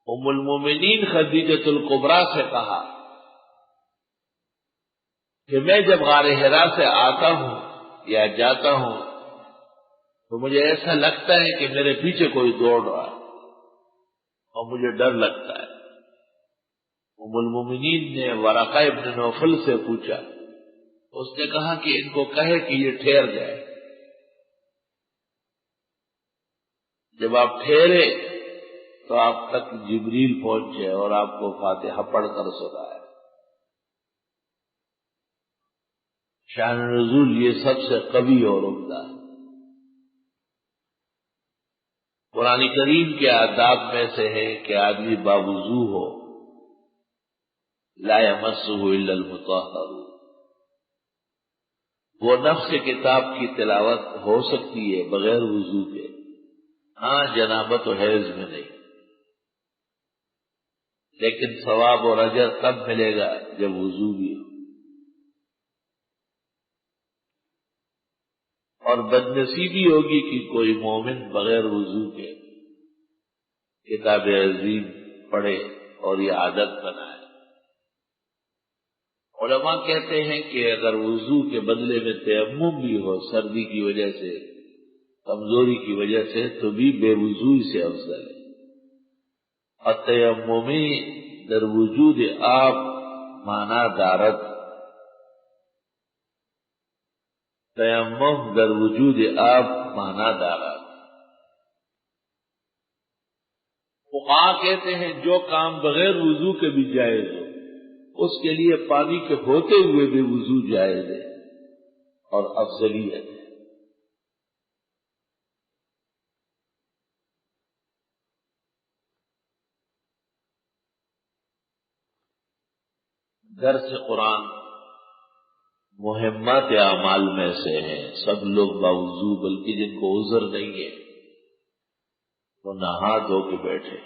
ام المومنین خدیجۃ الکبریٰ سے کہا کہ میں جب غار حرا سے آتا ہوں یا جاتا ہوں تو مجھے ایسا لگتا ہے کہ میرے پیچھے کوئی دوڑ رہا ہے اور مجھے ڈر لگتا ہے۔ ام المومنین نے ورقہ ابن نوفل سے پوچھا، اس نے کہا کہ ان کو کہے کہ یہ ٹھہر جائے۔ جب آپ ٹھہرے تو آپ تک جبریل پہنچے اور آپ کو فاتحہ پڑھ کر سنائے۔ شان نزول یہ سب سے قوی اور عمدہ ہے۔ قرآن کریم کے آداب میں سے ہے کہ آدمی باوضو ہو، لا یمسہ الا المطہرون۔ وہ نفس کتاب کی تلاوت ہو سکتی ہے بغیر وضو کے، ہاں جنابت و حیض میں نہیں، لیکن ثواب اور اجر تب ملے گا جب وضو بھی ہو۔ اور بدنصیبی ہوگی کہ کوئی مومن بغیر وضو کے کتاب عظیم پڑھے اور یہ عادت بنائے۔ علماء کہتے ہیں کہ اگر وضو کے بدلے میں تیمم بھی ہو، سردی کی وجہ سے، کمزوری کی وجہ سے، تو بھی بے وضوئی سے افضل ہے۔ اور تیممی در وجود آب مانا دارت، تیمم در وجود آب مانا دارت۔ فقہا کہتے ہیں جو کام بغیر وضو کے بھی جائز ہو، اس کے لیے پانی کے ہوتے ہوئے بھی وضو جائز ہے اور افضلیت ہے۔ درس قرآن مہمات اعمال میں سے ہیں۔ سب لوگ باوضو، بلکہ جن کو عذر نہیں ہے وہ نہا دھو کے بیٹھے،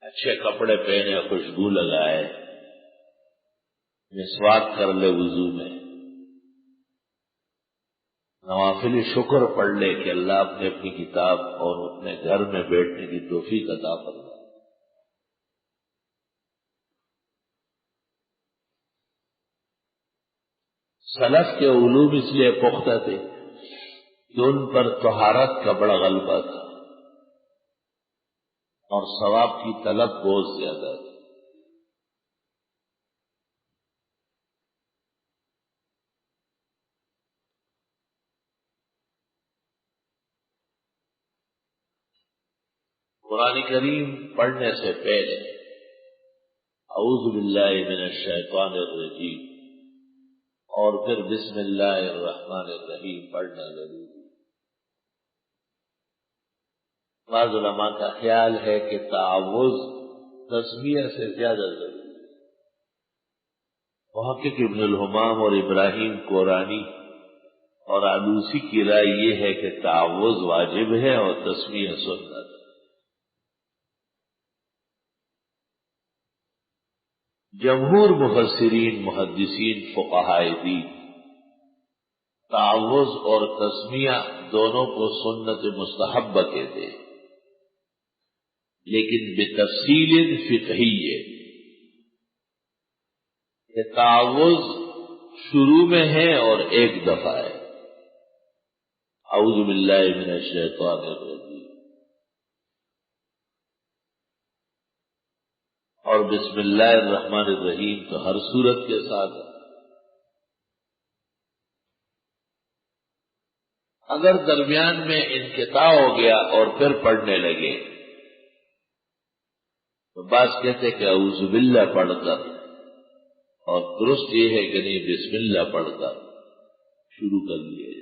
اچھے کپڑے پہنے، خوشبو لگائے، مسواک کر لے وضو میں، نوافل شکر پڑھ لے کہ اللہ اپنی کتاب اور اپنے گھر میں بیٹھنے کی توفیق عطا فرمائے۔ سلف کے علوم اس لیے پختہ تھے کہ ان پر طہارت کا بڑا غلبہ تھا اور ثواب کی طلب بہت زیادہ تھی۔ قرآن کریم پڑھنے سے پہلے اعوذ باللہ من الشیطان الرجیم اور پھر بسم اللہ الرحمن الرحیم پڑھنا ضروری ہے۔ بعض علماء کا خیال ہے کہ تعوذ تسمیہ سے زیادہ ضروری ہے۔ محقق ابن الحمام اور ابراہیم قورانی اور آلوسی کی رائے یہ ہے کہ تعوذ واجب ہے اور تسمیہ سنت۔ جمہور مفسرین، محدثین، فقہائے دین تعوذ اور تسمیہ دونوں کو سنت مستحبہ کہتے ہیں، لیکن بتفصیل فقہی ہے کہ تعوذ شروع میں ہے اور ایک دفعہ ہے، اعوذ باللہ من الشیطان الرجیم، اور بسم اللہ الرحمن الرحیم تو ہر صورت کے ساتھ ہے۔ اگر درمیان میں انقطاع ہو گیا اور پھر پڑھنے لگے تو بعض کہتے کہ اعوذ باللہ پڑھ کر، اور درست یہ ہے کہ نہیں، بسم اللہ پڑھ کر شروع کر دیا جائے۔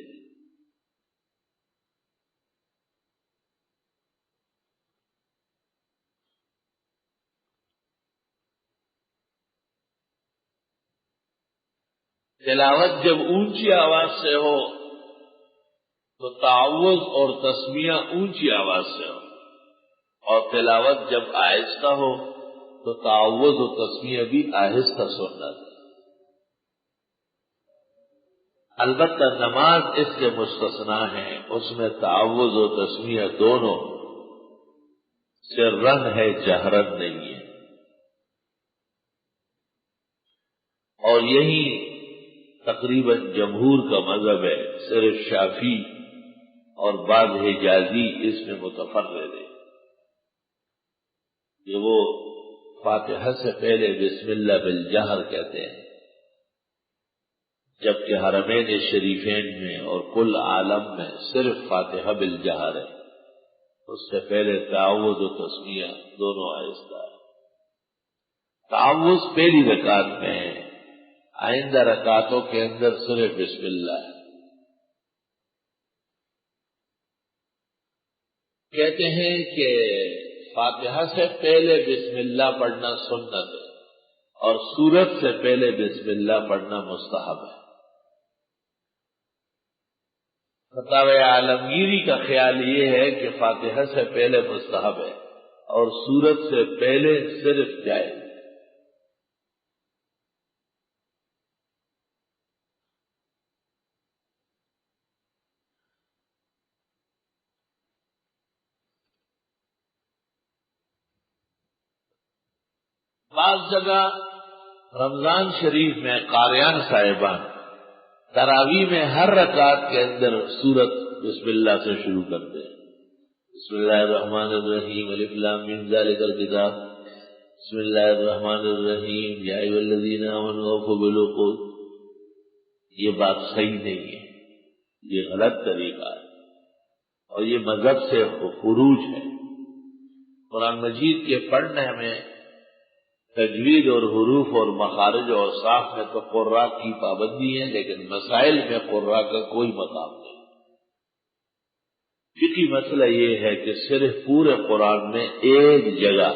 تلاوت جب اونچی آواز سے ہو تو تعوذ اور تسمیہ اونچی آواز سے ہو، اور تلاوت جب آہستہ ہو تو تعوذ و تسمیہ بھی آہستہ سننا ہے۔ البتہ نماز اس سے مستثنا ہے، اس میں تعوذ و تسمیہ دونوں سرن ہے، جہرن نہیں ہے. اور یہی تقریباً جمہور کا مذہب ہے، صرف شافعی اور بعض حجازی اس میں متفرد ہے کہ وہ فاتحہ سے پہلے بسم اللہ بالجہر کہتے ہیں، جبکہ حرمین شریفین میں اور کل عالم میں صرف فاتحہ بالجہر ہے، اس سے پہلے تعوذ و تسمیہ دونوں آہستہ ہے. تعوذ پہلی رکعت میں ہے، آئندہ رکعتوں کے اندر صرف بسم اللہ ہے. کہتے ہیں کہ فاتحہ سے پہلے بسم اللہ پڑھنا سنت ہے اور سورت سے پہلے بسم اللہ پڑھنا مستحب ہے. فتاوی عالمگیری کا خیال یہ ہے کہ فاتحہ سے پہلے مستحب ہے اور سورت سے پہلے صرف جائز. بعض جگہ رمضان شریف میں قاریان صاحبان تراویح میں ہر رکعت کے اندر سورت بسم اللہ سے شروع کرتے ہیں. بسم اللہ الرحمن الرحیم الف لام میم ذالک الکتاب بسم اللہ الرحمن الرحیم یا ایھا الذین آمنوا اوفوا بالعقود. یہ بات صحیح نہیں ہے، یہ غلط طریقہ ہے اور یہ مذہب سے خروج ہے. قرآن مجید کے پڑھنے میں تجوید اور حروف اور مخارج اور اوصاف میں تو قراء کی پابندی ہے، لیکن مسائل میں قراء کا کوئی مقام نہیں. فقہی مسئلہ یہ ہے کہ صرف پورے قرآن میں ایک جگہ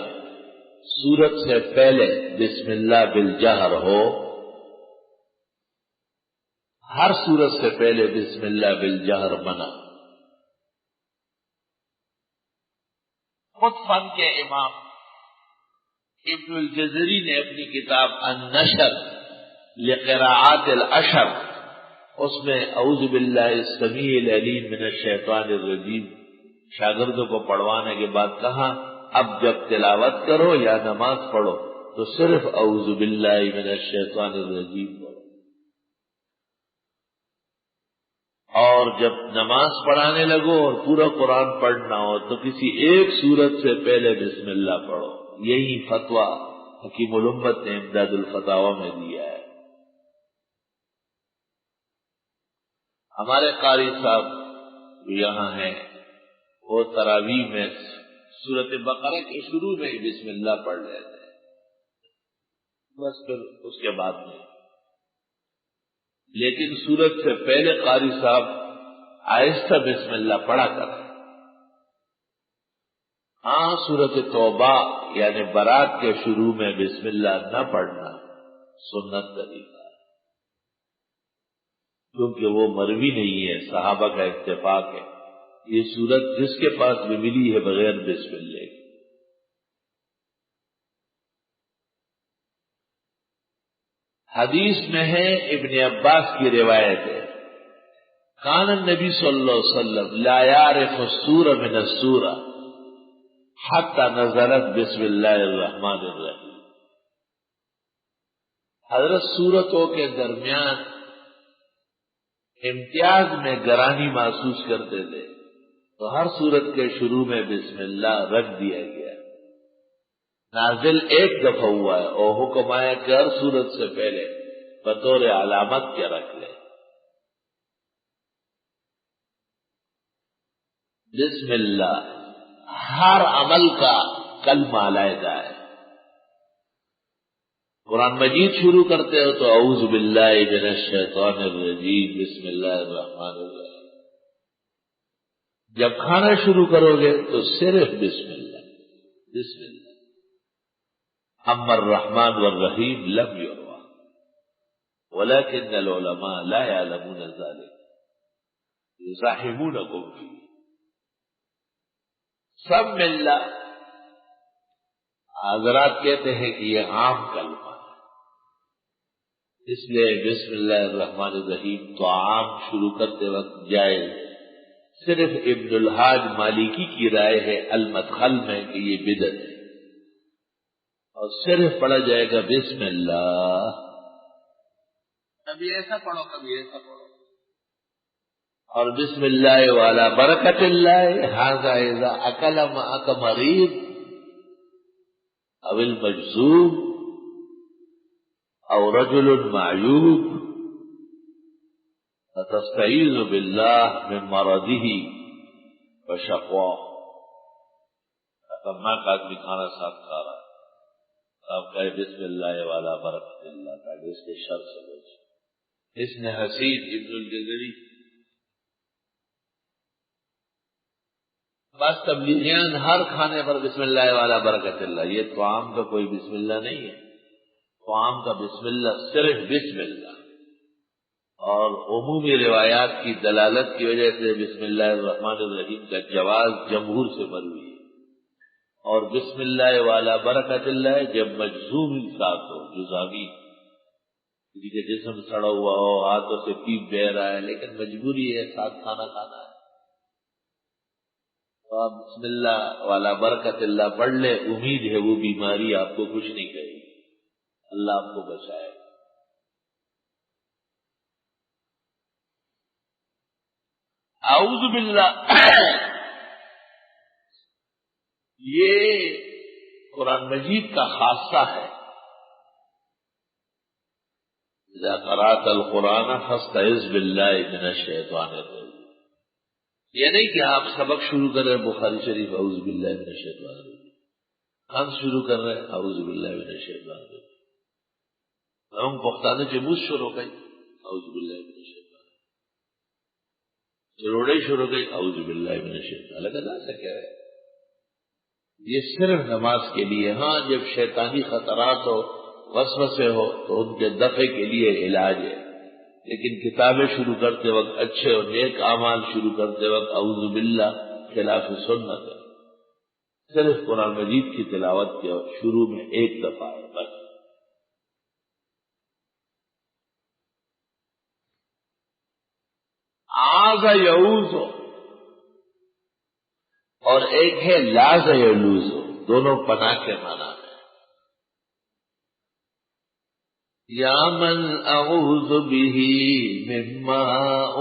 سورت سے پہلے بسم اللہ بالجہر ہو، ہر سورت سے پہلے بسم اللہ بالجہر منع. خود فن کے امام ابن الجزری نے اپنی کتاب النشر لقراءات العشر اس میں اعوذ باللہ السمیع العلیم من الشیطان الرجیم شاگردوں کو پڑھوانے کے بعد کہا اب جب تلاوت کرو یا نماز پڑھو تو صرف اعوذ باللہ من الشیطان الرجیم پڑھو، اور جب نماز پڑھانے لگو اور پورا قرآن پڑھنا ہو تو کسی ایک سورت سے پہلے بسم اللہ پڑھو. یہی فتویٰ حکیم الامت نے امداد الفتاوی میں دیا ہے. ہمارے قاری صاحب یہاں ہیں، وہ تراویح میں سورت بقرہ کے شروع میں ہی بسم اللہ پڑھ لیتے ہیں، بس پھر اس کے بعد نہیں. لیکن سورت سے پہلے قاری صاحب آہستہ بسم اللہ پڑھا کریں. ہاں سورت توبہ یعنی برات کے شروع میں بسم اللہ نہ پڑھنا سنت طریقہ ہے، کیونکہ وہ مروی نہیں ہے، صحابہ کا اتفاق ہے. یہ سورت جس کے پاس بھی ملی ہے بغیر بسم اللہ کی. حدیث میں ہے، ابن عباس کی روایت ہے، کان النبی صلی اللہ علیہ وسلم لا یعرف السورۃ من السورۃ حتی نزلت بسم اللہ الرحمن الرحیم. حضرت سورتوں کے درمیان امتیاز میں گرانی محسوس کرتے تھے تو ہر سورت کے شروع میں بسم اللہ رکھ دیا گیا. نازل ایک دفعہ ہوا ہے اور حکم آیا کہ ہر سورت سے پہلے بطور علامت کیا رکھ لے بسم اللہ. ہر عمل کا کلمہ علیحدہ ہے. قرآن مجید شروع کرتے ہو تو اعوذ باللہ من الشیطان الرجیم بسم اللہ الرحمن الرحیم. جب کھانا شروع کرو گے تو صرف بسم اللہ بسم اللہ. اما الرحمن والرحیم لم یروى ولكن العلماء لا يعلمون ذلك يزاحمونكم فيه. سب ملنا حضرات کہتے ہیں کہ یہ عام کلمہ ہے، اس لیے بسم اللہ الرحمن الرحیم طعام شروع کرتے وقت جائز، صرف ابن الحاج مالکی کی رائے ہے المدخل میں کہ یہ بدعت ہے، اور صرف پڑھا جائے گا بسم اللہ، کبھی ایسا پڑھو کبھی ایسا پڑھو، اور بسم اللہ والا برکت اللہ ھذا اذا اکل معک مریض او المجذوب او رجل معیوب فتستعیذ باللہ من مرضه وشقواہ۔ خطرناک آدمی کھانا ساتھ کھا رہا ہے، آپ کہے بسم اللہ والا برکت اللہ تاکہ اس کے شر سے بچے۔ اس نے حسین ابن الجزری بس تبلیغیان ہر کھانے پر بسم اللہ والا برکت اللہ، یہ طعام کا کوئی بسم اللہ نہیں ہے، طعام کا بسم اللہ صرف بسم اللہ، اور عمومی روایات کی دلالت کی وجہ سے بسم اللہ الرحمن الرحیم کا جواز جمہور سے مروی ہے، اور بسم اللہ والا برکت اللہ جب مجذوم انسان ہو، جزامی، کسی کے جسم سڑا ہوا ہو، ہاتھوں سے پیپ بہ رہا ہے لیکن مجبوری ہے ساتھ کھانا کھانا ہے، تو آپ بسم اللہ والا برکت اللہ پڑھ لے، امید ہے وہ بیماری آپ کو کچھ نہیں کرے گی، اللہ آپ کو بچائے۔ اعوذ باللہ یہ قرآن مجید کا خاصہ ہے، اذا قرأت القرآن فاستعذ باللہ من الشیطان الرجیم، یہ نہیں کہ آپ سبق شروع کر رہے بخاری شریف اعوذ باللہ من الشیطان الرجیم، خنس شروع کر رہے اعوذ باللہ من الشیطان الرجیم، ہم پختانے جموز شروع گئی اعوذ باللہ من الشیطان، چروڑے شروع گئی اعوذ باللہ من الشیطان، لگا جا سکے رہے، یہ صرف نماز کے لیے، ہاں جب شیطانی خطرات ہو، وسوسے ہو تو ان کے دفع کے لیے علاج ہے، لیکن کتابیں شروع کرتے وقت، اچھے اور نیک اعمال شروع کرتے وقت اعوذ باللہ خلاف سنت ہے، صرف قرآن مجید کی تلاوت کے شروع میں ایک دفعہ ہے بس۔ آز یعوذ اور ایک ہے لاز یلوذ، دونوں پناہ کے معنی ہیں۔ یا من اعوذ به مما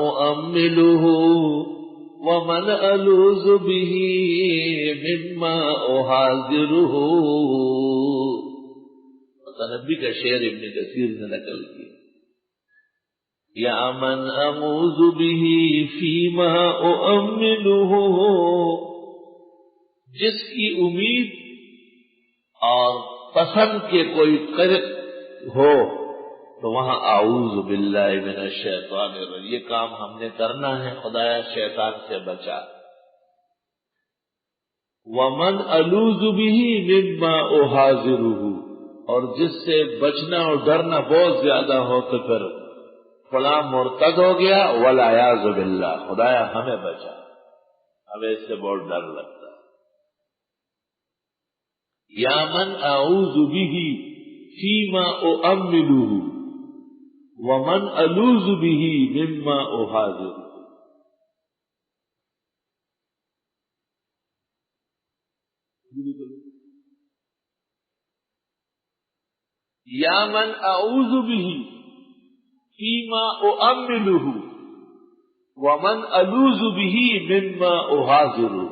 اؤمله ومن الوذ به مما احاذره، متنبی کا شعر ابن کثیر نے نقل کیا، یا من اعوذ به فیما اؤمله، جس کی امید اور پسند کے کوئی قرب ہو تو وہاں اعوذ باللہ من الشیطان الرجیم، یہ کام ہم نے کرنا ہے، خدایا شیطان سے بچا۔ ومن الوذ به مما احاذره، اور جس سے بچنا اور ڈرنا بہت زیادہ ہو تو پھر فلاں مرتد ہو گیا، والعیاذ باللہ، خدایا ہمیں بچا، ہمیں اس سے بہت ڈر لگتا ہے۔ یا من اعوذ به فیما اؤمله ومن الوذ به مما احاذره، یا من اعوذ به فیما اؤمله ومن الوذ به مما احاذره،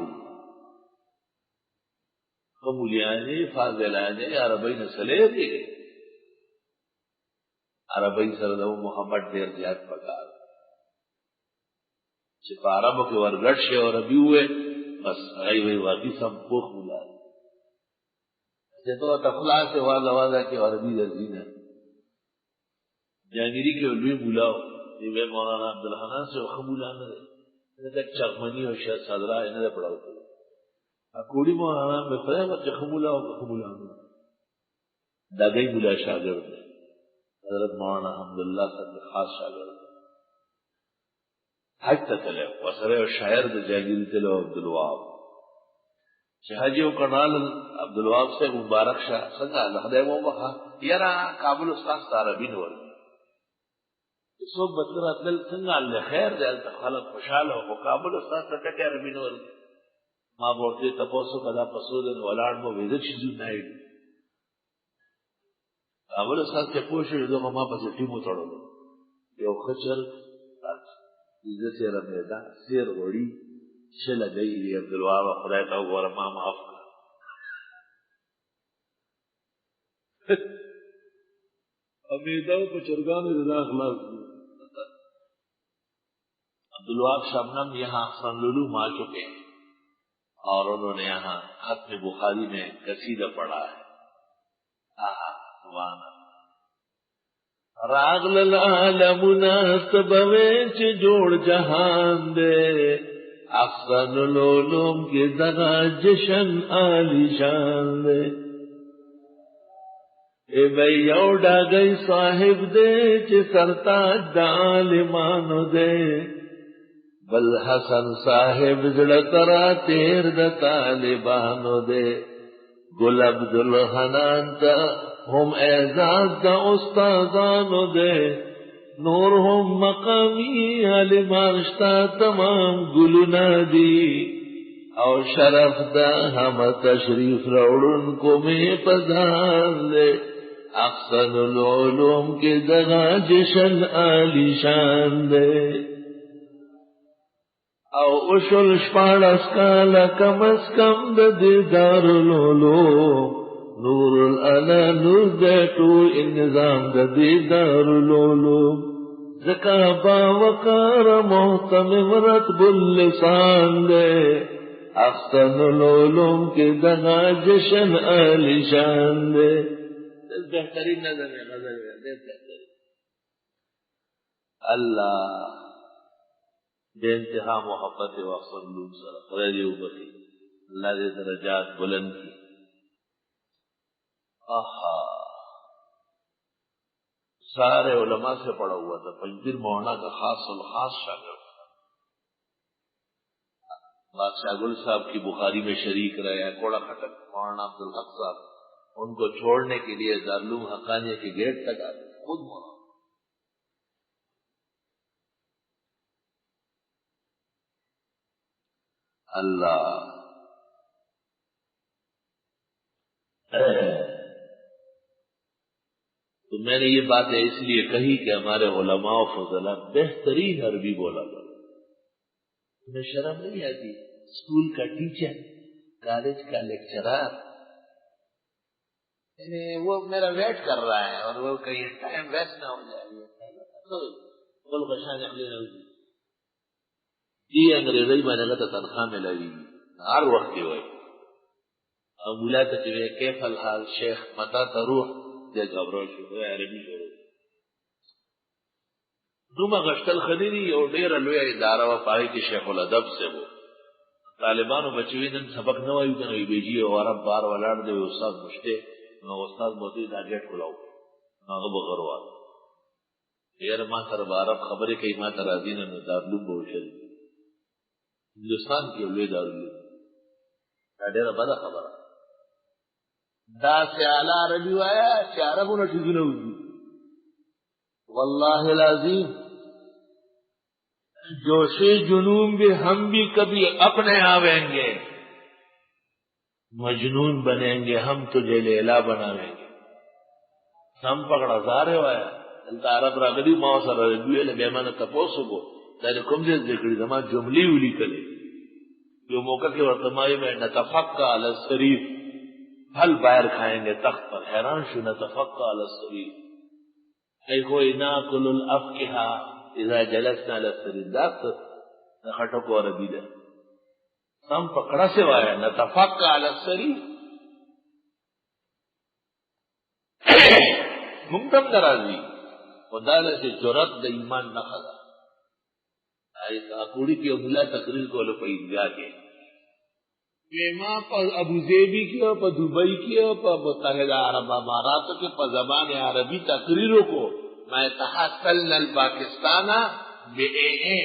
قبولیانی فاضلانی عربی نسلے دی گئی، عربی سره محمد ډیر زیات پکار چې په عربو کې ورګډ شي او عربي وې بس هغه وی واقعي سم پوخ مولا چې تو تخلا سے والا کې عربي درځي نه جانګيري کې لوی مولا دی مولانا عبدالحنان سے خبولا نه ده چرمنی او شاه صدرا نه پڑھاو کوڑی مولانا میں خدا بچ خبولا او خبولا داګي مولا شاګرد حضرت مولانا حمداللہ صاحب خاص شاگرد حج ته تلو وسره شاعر د جاګیری تلو عبدالوهاب چې حج او کنال عبدالوهاب سے مبارک شاه څنګه خدای مو بخا یرا کابل استاد عربی نور څوک به تله راتلل څنګه حال دی خیر دی هلته خلک خوشحاله وو خو کابل استاد ته ټکی عربي نه ورکړي ما به ورته تپوس وکړه دا په څو دن ولاړ به ویده چیزونه یې کابل استاد چې پوه شو دغه ما پسې ټیم وتړلو یو ښه چرګ زه سیره مې ده سیر غوړي شله دی عبدالوهاب خدای ته وګوره ما معاف کړه امیدہ کو چرگان رضا اخلاص عبدالوہاب شبنم یہاں احسن العلوم آ چکے ہیں اور انہوں نے یہاں ختم بخاری میں قصیدہ پڑھا ہے سبحان راغ للعالمنا سبویچ جوڑ جہان دے احسن العلوم کی دغا جشن عالی شان دے اے بھئی یو ڈاگئی صاحب دے چی سرتاج دا عالمانو دے بل حسن صاحب زڑترا تیر دا طالبانو دے گل عبدالحنان تا ہم اعزاز دا استاذانو دے نور ہم مقامی عالمانشتا تمام گلنا دی او شرف دا ہم تشریف روڑن کو میں پذان دے احسن العلوم کے دغا جشن عالی شان دے او اشل شپاڑس کالا کم از کم دا دیدار العلوم نور الانا نور دے ٹول انظام دا دیدار العلوم زکا با وقار محتمم رتب اللسان دے احسن العلوم کے دغا جشن عالی شان دے بہترین نظر ہے نظر ہے بہترین اللہ بے انتہا محبت و احسن العلوم سر خدای دی اوپر اللہ دے درجات بلند کی سارے علماء سے پڑھا ہوا تھا پنجیر مولانا کا خاص الخاص شاگرد بادشاہ گل صاحب کی بخاری میں شریک رہے کوڑا کھٹک مولانا عبدالحق صاحب ان کو چھوڑنے کے لیے دارالعلوم حقانیہ کے گیٹ تک آتے خود مولانا اللہ تو میں نے یہ باتیں اس لیے کہی کہ ہمارے علماء و فضلاء بہترین عربی بولا کر تمہیں شرم نہیں آتی اسکول کا ٹیچر کالج کا لیکچرر وہ میرا ویٹ کر رہا ہے اور وہ کہیں ٹائم ویسٹ نہ ہو جائے جی انگریزی میں نے تنخواہ میں لگی ہر وقت کی ہوئی اور بلا تو کیف الحال شیخ متا تروح دے گھبرو شروع عربی شروع دوما غشتل خدیری اور ډیر لوی اداره و پای کې شیخ الادب سے وہ طالبانو بچوي نن سبق نه وایو کنه بیجی او عرب بار ولاړ دی استاد مشته نو استاد موتی دا گیټ کلاو هغه بغروا یې ما سره عرب خبرې کوي ما تر دین نه دارلوم بوشل ہندوستان کې لوی دارلوم دا ډیره بده خبره دا سے اعلی عربی وایا چې عربونه ټیګونه وځي واللہ العظیم جوش جنون بھی ہم بھی کبھی اپنے آویں گے مجنون بنیں گے ہم تجھے لیلا بناویں گے ہم پکڑا سارے وایا دلتا عرب راغلی ما سره رجوع له بیمانه تاسو کو دا کوم ځای ذکر زما جملې ولیکلې یو موقع کې ورته مایي میں نتفقع علی السریر پھل باہر کھائیں گے تخت پر حیران شو نتفقع علی السریر ای کوئی ناکل الافقها اذا جلسنا علی السریر داست خټو کو عربی ده سم پکڑا سے وایا نتفقع علی السریر ممتم ناراضی خدا سے جرأت د ایمان نہ خدا ایسا کوڑی کی مولا تقریر کو لو پیدا کے ما پر ابو ظبی کیا پر دبئی کیا پر متحدہ عرب امارات کے پر زبان عربی تقریروں کو میں تحصلنا الپاکستان بے اے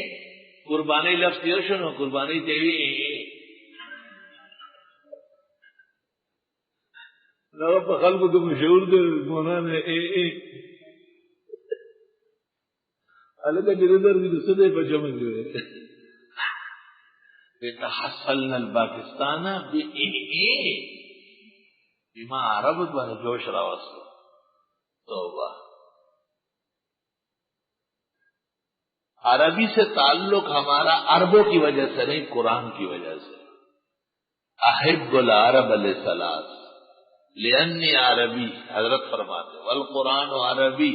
قربانی لفظ یہ شنو قربانی دیوی اے لو په خلکو کې مشهور دي مولانا اے الگ نردر بھی دوسرے پر جمع جو ہے تحصلنا الپاکستان بما عربت بنا جوش راوستو توبہ. عربی سے تعلق ہمارا عربوں کی وجہ سے نہیں، قرآن کی وجہ سے. احب العرب لثلاث لانی عربی، حضرت فرماتے والقرآن عربی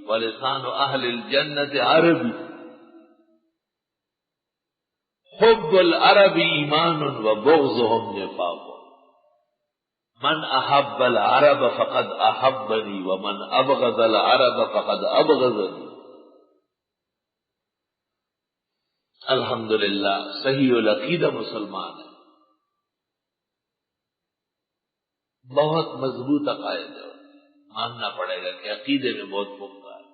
ولسان اہل الجنت عربی. حب العرب ایمان وبغضهم نفاق. من احب العرب فقد احبنی ومن ابغض العرب فقد ابغضنی. الحمدللہ صحیح العقیدہ مسلمان ہے، بہت مضبوط عقائد ہے، ماننا پڑے گا کہ عقیدے میں بہت پختہ ہے.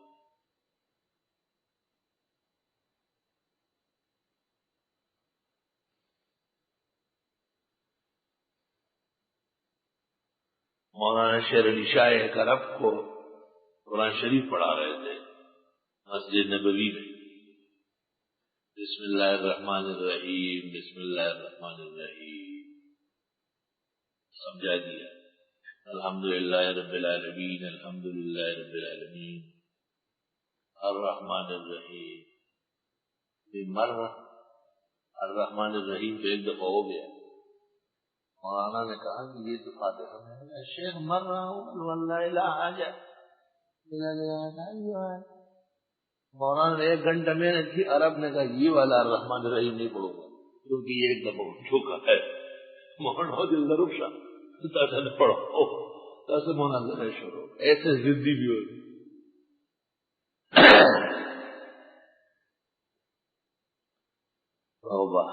مولانا شیر علی شاہ ایک عرب کو قرآن شریف پڑھا رہے تھے مسجد نبوی میں. بسم اللہ الرحمن الرحیم، بسم اللہ الرحمن الرحیم سمجھا دیا. الحمدللہ رب العالمین، الحمدللہ رب العالمین الرحمن الرحیم. مرہ الرحمن الرحیم تو ایک دفعہ ہو گیا. مولانا نے کہا کہ یہ تو فاتحہ میں شیخ مر رہا ہوں واللہ لا حاجہ. مولانا نے 1 گھنٹہ محنت کی، عرب نے کہا یہ والا الرحمن الرحیم نہیں پڑھوں گا کیونکہ یہ ایک دفعہ ہو چکا ہے. مولانا دل ضرور شاہ نہ پڑھو ایسے مناظرہ شروع، ایسے ضدی بھی ہوتی. توبہ.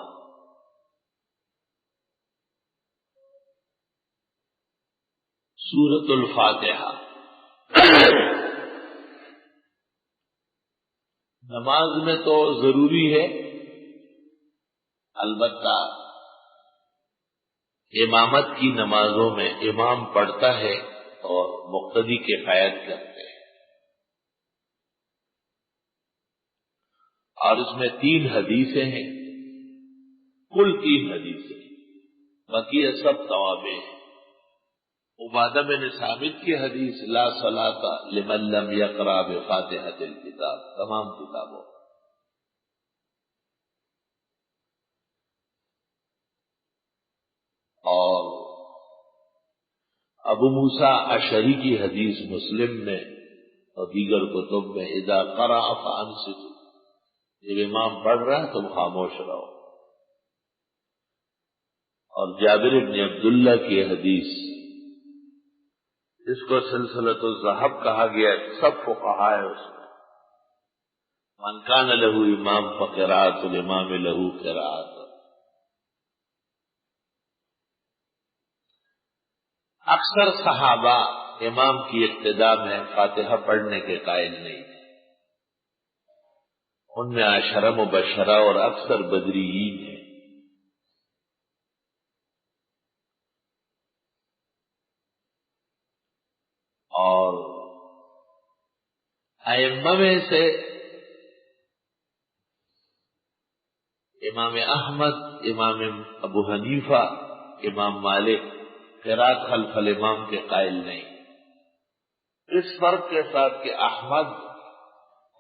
سورۃ الفاتحہ نماز میں تو ضروری ہے، البتہ امامت کی نمازوں میں امام پڑھتا ہے اور مقتدی کفایت کرتے ہیں. اور اس میں 3 حدیثیں ہیں، کل 3 حدیثیں، باقی یہ سب توابع ہیں. عبادہ بن ثابت کی حدیث لا صلاۃ لمن لم یقرأ بفاتحۃ الکتاب، تمام کتابوں. اور ابو موسیٰ اشعری کی حدیث مسلم میں اور دیگر کتب میں اذا قرأ فانصتوا، جب امام پڑھ رہا ہے تم خاموش رہو. اور جابر بن عبداللہ کی حدیث، اس کو سلسلۃ الذہب کہا گیا، سب فقہاء ہے اس میں. من کان لہ امام فقراءۃ الامام لہ قراءۃ. اکثر صحابہ امام کی ابتدا میں فاتحہ پڑھنے کے قائل نہیں تھے. ان میں عشرہ مبشرہ اور اکثر بدریین ہیں. اور ائمہ میں سے امام احمد، امام ابو حنیفہ، امام مالک قرات خلف الامام کے قائل نہیں. اس فرق کے ساتھ کہ احمد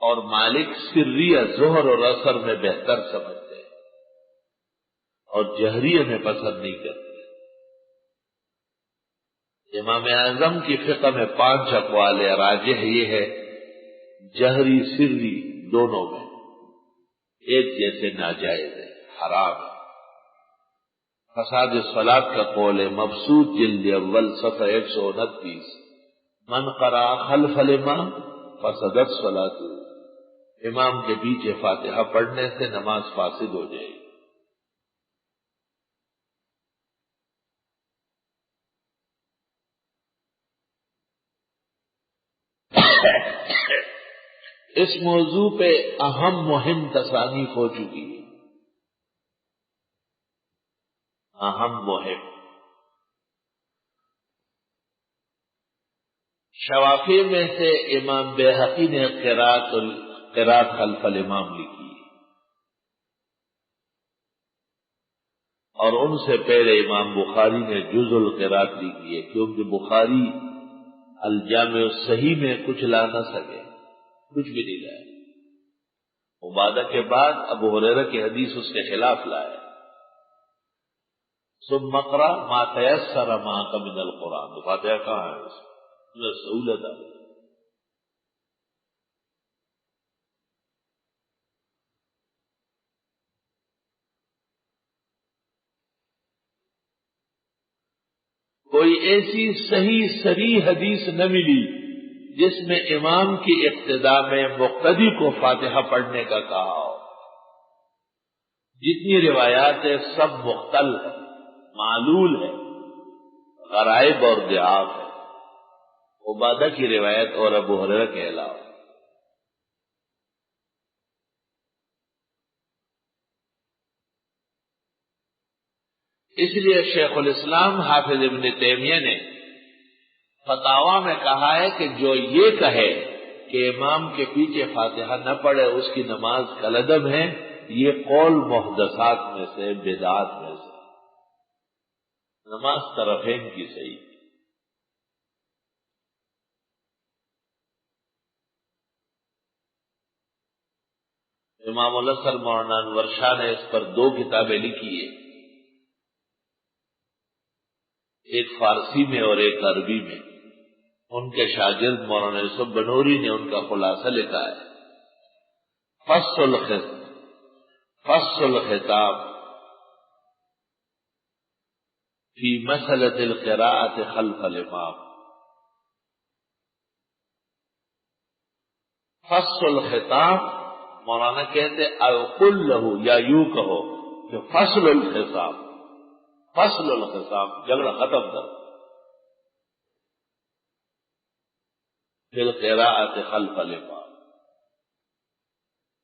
اور مالک سریہ ظہر اور عصر میں بہتر سمجھتے ہیں اور جہریہ میں پسند نہیں کرتے. امام اعظم کی فقہ میں 5 اقوال ہے، راجح یہ ہے جہری سری دونوں میں ایک جیسے ناجائز ہے، حرام ہے. فساد الصلاۃ کا قول ہے، مبسوط جلد اول صفحہ 129، من قرأ خلف الامام فسدت صلاۃ. امام کے پیچھے فاتحہ پڑھنے سے نماز فاسد ہو جائے گی. اس موضوع پہ اہم مہم تصانیف ہو چکی ہے. اہم مہم شوافی میں سے امام بیہقی نے قرات قرات خلف الامام لکھی ہے، اور ان سے پہلے امام بخاری نے جز القرات لکھی ہے، کیونکہ بخاری الجامع الصحیح میں کچھ لا نہ سکے، کچھ بھی نہیں لایا۔ عبادہ کے بعد ابو ہریرہ کی حدیث اس کے خلاف لائے، ثم اقرأ ما تيسر معك من القرآن، تو فاتحہ کہاں ہے اس میں سہولت ہے۔ کوئی ایسی صحیح صریح حدیث نہ ملی جس میں امام کی اقتداء میں مقتدی کو فاتحہ پڑھنے کا کہا ہو۔ جتنی روایات ہیں سب مختل ہے، معلول ہے، غرائب اور ضعاف ہے، عبادہ کی روایت اور ابو ہریرہ کے علاوہ۔ اس لیے شیخ الاسلام حافظ ابن تیمیہ نے فتاوی میں کہا ہے کہ جو یہ کہے کہ امام کے پیچھے فاتحہ نہ پڑھے اس کی نماز کالعدم ہے، یہ قول محدثات میں سے، بدعات میں سے، نماز طرفین کی صحیح۔ امام الاسر مولانا انور شاہ نے اس پر 2 کتابیں لکھی ہیں، ایک فارسی میں اور ایک عربی میں۔ ان کے شاگرد مولانا یوسف بنوری نے ان کا خلاصہ لکھا ہے، فصل الخطاب فی مسئلۃ القراءۃ خلف الامام۔ فصل الخطاب مولانا کہتے او قل لہ، یا یوں کہو کہ فصل الخطاب، فصل الخطاب جھگڑا ختم کر، فی القراءۃ خلف الامام۔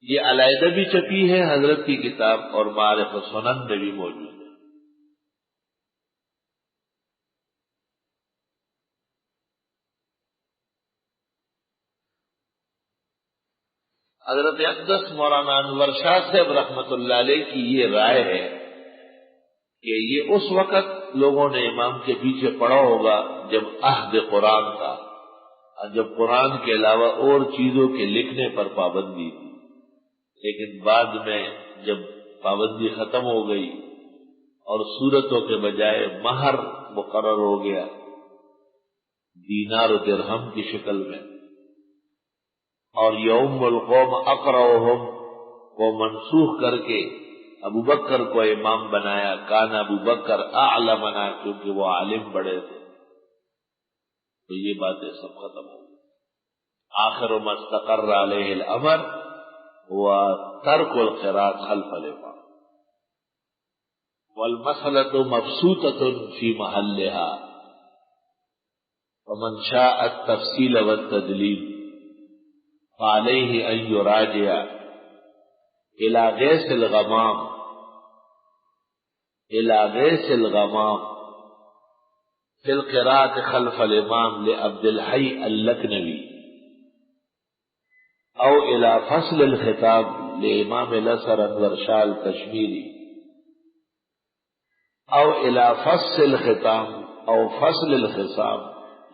یہ علیحدہ بھی چھپی ہے حضرت کی کتاب، اور معارف السنن میں بھی موجود ہے۔ حضرت اقدس مولانا انور شاہ صاحب رحمت اللہ علیہ کی یہ رائے ہے کہ یہ اس وقت لوگوں نے امام کے پیچھے پڑھا ہوگا جب عہد قرآن تھا، جب قرآن کے علاوہ اور چیزوں کے لکھنے پر پابندی تھی، لیکن بعد میں جب پابندی ختم ہو گئی اور صورتوں کے بجائے مہر مقرر ہو گیا دینار و درہم کی شکل میں، اور یوم القوم اقرؤہم کو منسوخ کر کے ابو بکر کو امام بنایا، کان ابو بکر اعلمنا، کیونکہ وہ عالم بڑے تھے، تو یہ باتیں سب ختم ہو گئی۔ آخر ما استقر علیہ الامر ہوا ترک القراءۃ خلف الامام، والمسألة مبسوطة في محلها، ومن شاء التفصيل والتدليل فعليه أن يراجع إلى غيث الغمام، إلى غيث الغمام في القراءة خلف الإمام لعبد الحي اللكنوي، أو إلى فصل الخطاب لإمام الأزهر أنور شاہ الکشمیری، أو إلى فصل الخطاب أو فصل الخطاب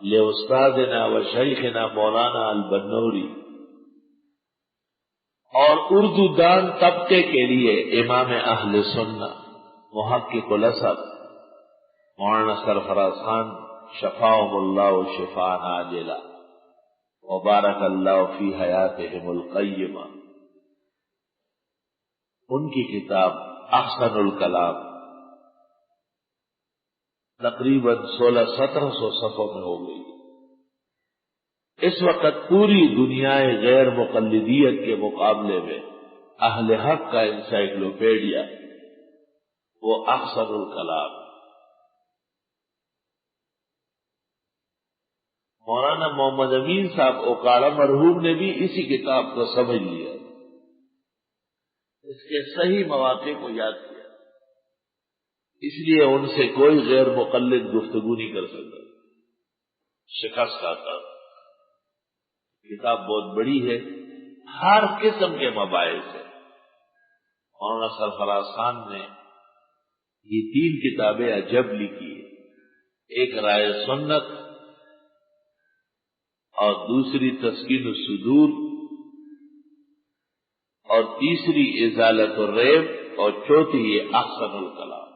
لأستاذنا وشيخنا مولانا البنوری، اور اردو دان طبقے کے لیے امام اہل سنہ محقق الازہر مولانا سرفراز خان شفاهم اللہ شفاء عاجلا وبارک اللہ فی حیاتہم القیمہ، ان کی کتاب احسن الکلام تقریباً 1600-1700 صفحوں میں ہو گئی۔ اس وقت پوری دنیا غیر مقلدیت کے مقابلے میں اہل حق کا انسائکلوپیڈیا وہ احسن الکلام۔ مولانا محمد امین صاحب اوکاڑا مرحوم نے بھی اسی کتاب کو سمجھ لیا، اس کے صحیح مواقع کو یاد کیا، اس لیے ان سے کوئی غیر مقلد گفتگو نہیں کر سکتا، شکست آتا۔ کتاب بہت بڑی ہے ہر قسم کے مباحث ہیں۔ مولانا سرفراز خان نے یہ 3 کتابیں عجب لکھی ہے، ایک رائے سنت اور دوسری تسکین الصدور اور تیسری ازالت الریب اور چوتھی یہ احسن الکلام۔